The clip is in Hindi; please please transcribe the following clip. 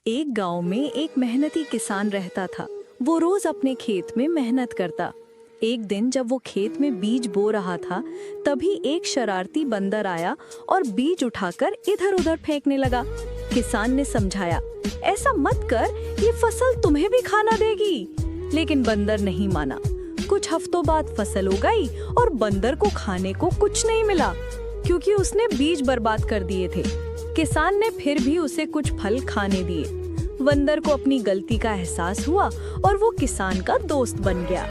एक गांव में एक मेहनती किसान रहता था। वो रोज अपने खेत में मेहनत करता। एक दिन जब वो खेत में बीज बो रहा था, तभी एक शरारती बंदर आया और बीज उठाकर इधर उधर फेंकने लगा। किसान ने समझाया, ऐसा मत कर, ये फसल तुम्हें भी खाना देगी। लेकिन बंदर नहीं माना। कुछ हफ्तों बाद फसल उगाई और बंदर को खाने को कुछ नहीं मिला, क्योंकि उसने बीज बर्बाद कर दिए थे। किसान ने फिर भी उसे कुछ फल खाने दिए। बंदर को अपनी गलती का एहसास हुआ और वो किसान का दोस्त बन गया।